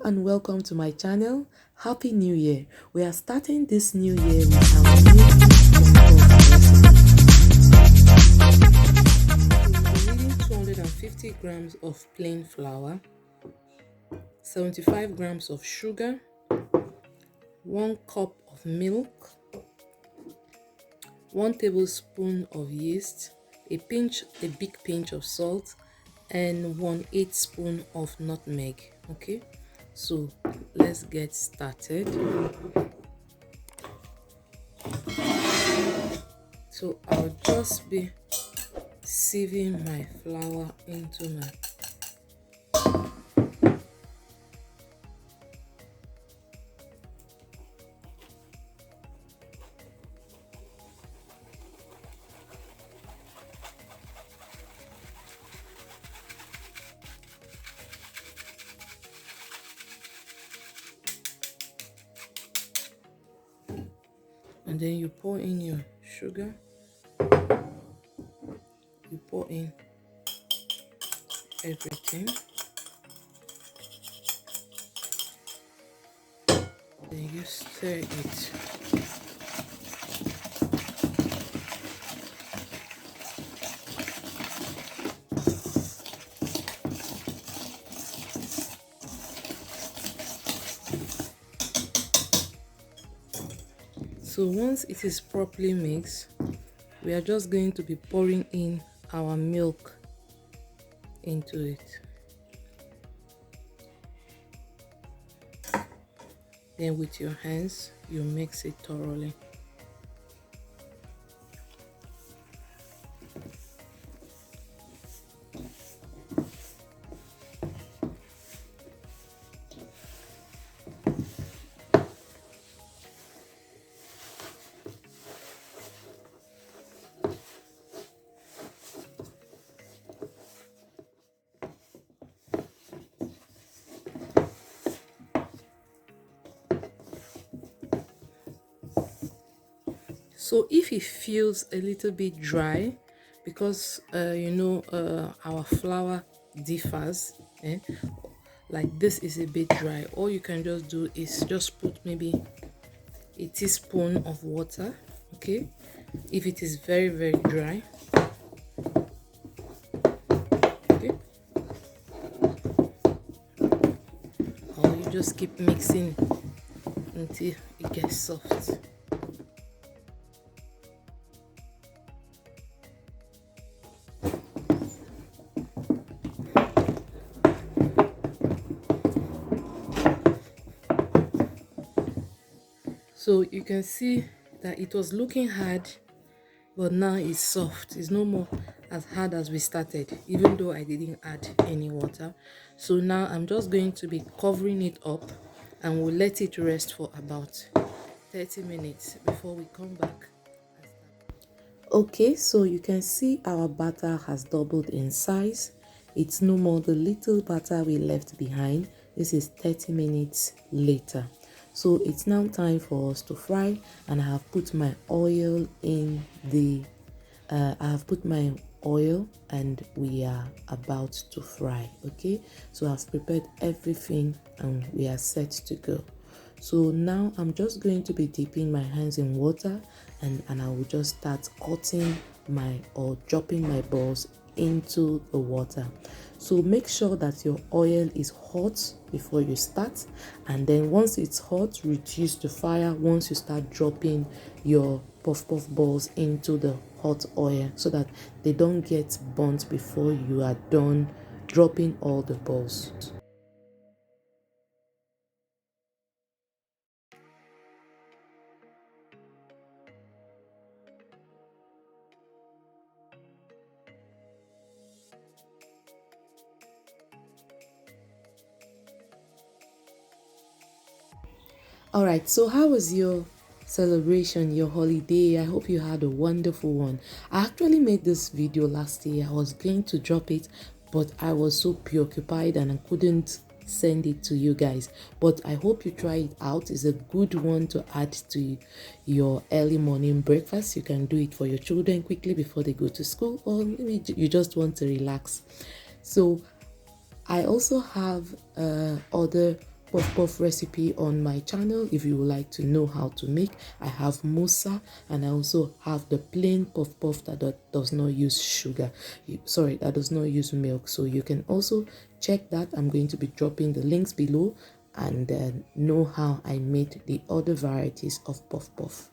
and welcome to my channel. Happy New Year. We are starting this new year with our new Puffpuff recipe. We need 250 grams of plain flour, 75 grams of sugar, 1 cup of milk, 1 tablespoon of yeast, a big pinch of salt, and 1/8 spoon of nutmeg. Okay, so let's get started. So I'll just be sieving my flour into my and then you pour in your sugar, you pour in everything, then you stir it. So once it is properly mixed, we are just going to be pouring in our milk into it. Then with your hands, you mix it thoroughly. So if it feels a little bit dry, because our flour differs, like this is a bit dry, all you can just do is just put maybe a teaspoon of water. Okay, if it is very dry, okay, or you just keep mixing until it gets soft. So you can see that it was looking hard, but now it's soft. It's no more as hard as we started, even though I didn't add any water. So now I'm just going to be covering it up, and we'll let it rest for about 30 minutes before we come back. Okay, so you can see our batter has doubled in size. It's no more the little batter we left behind. This is 30 minutes later. So it's now time for us to fry, and I have put my oil in the and we are about to fry. Okay, so I've prepared everything and we are set to go. So now I'm just going to be dipping my hands in water, and I will just start cutting or dropping my balls into the water. So make sure that your oil is hot before you start, and then once it's hot, reduce the fire once you start dropping your puff balls into the hot oil, so that they don't get burnt before you are done dropping all the balls. All right, so how was your celebration, your holiday? I hope you had a wonderful one. I actually made this video last year. I was going to drop it, but I was so preoccupied and I couldn't send it to you guys. But I hope you try it out. It's a good one to add to your early morning breakfast. You can do it for your children quickly before they go to school, or maybe you just want to relax. So I also have other puff puff recipe on my channel if you would like to know how to make. I have musa, and I also have the plain puff puff that does not use sugar. Sorry, that does not use milk. So you can also check that. I'm going to be dropping the links below, and know how I made the other varieties of puff puff.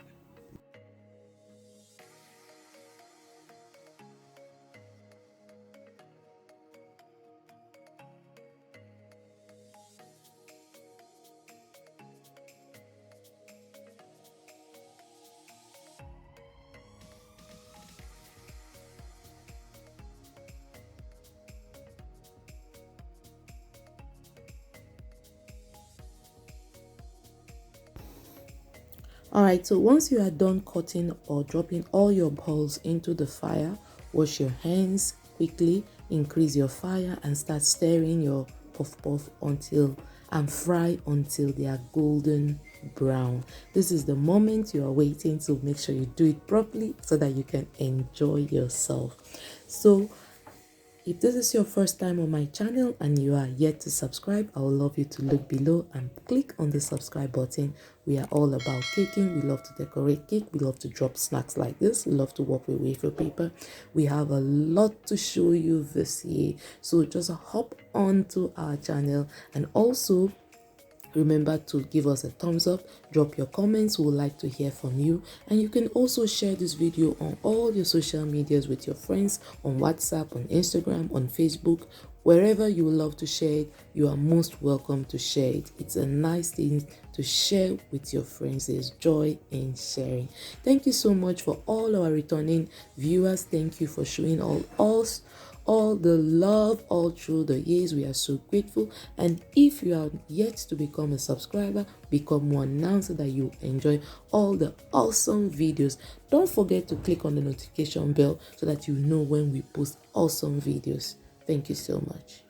Alright, so once you are done cutting or dropping all your balls into the fire, wash your hands quickly, increase your fire, and start stirring your puff puff and fry until they are golden brown. This is the moment you are waiting, so make sure you do it properly so that you can enjoy yourself. So if this is your first time on my channel and you are yet to subscribe, I would love you to look below and click on the subscribe button. We are all about caking. We love to decorate cake. We love to drop snacks like this. We love to work with wafer paper. We have a lot to show you this year. So just hop onto our channel, and also remember to give us a thumbs up, drop your comments. We would like to hear from you, and you can also share this video on all your social medias with your friends, on WhatsApp, on Instagram, on Facebook. Wherever you would love to share it, you are most welcome to share it. It's a nice thing to share with your friends. There's joy in sharing. Thank you so much for all our returning viewers. Thank you for showing all the love all through the years. We are so grateful. And if you are yet to become a subscriber, become one now so that you enjoy all the awesome videos. Don't forget to click on the notification bell so that you know when we post awesome videos. Thank you so much.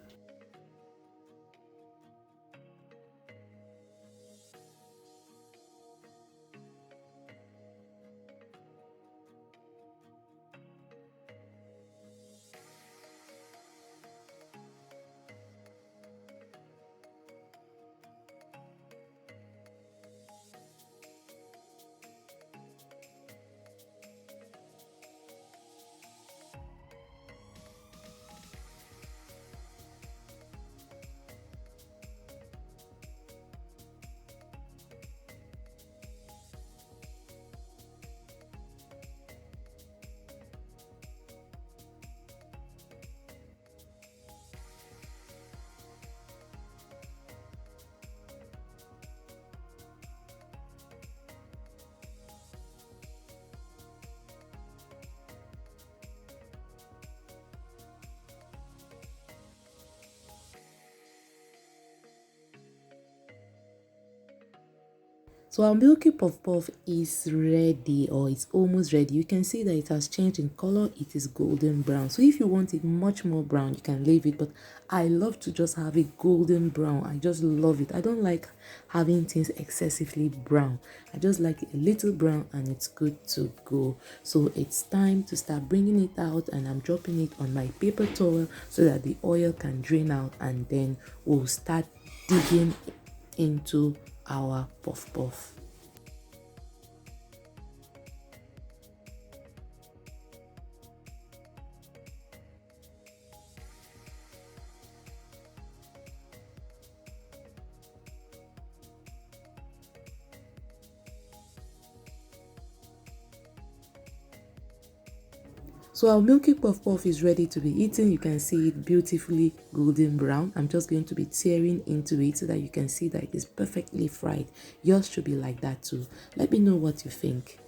So our milky puff puff is ready, or it's almost ready. You can see that it has changed in color. It is golden brown. So if you want it much more brown, you can leave it, but I love to just have it golden brown. I just love it. I don't like having things excessively brown. I just like it a little brown, and it's good to go. So it's time to start bringing it out, and I'm dropping it on my paper towel so that the oil can drain out, and then we'll start digging into our puff puff. So our milky puff puff is ready to be eaten. You can see it beautifully golden brown. I'm just going to be tearing into it so that you can see that it is perfectly fried. Yours should be like that too. Let me know what you think.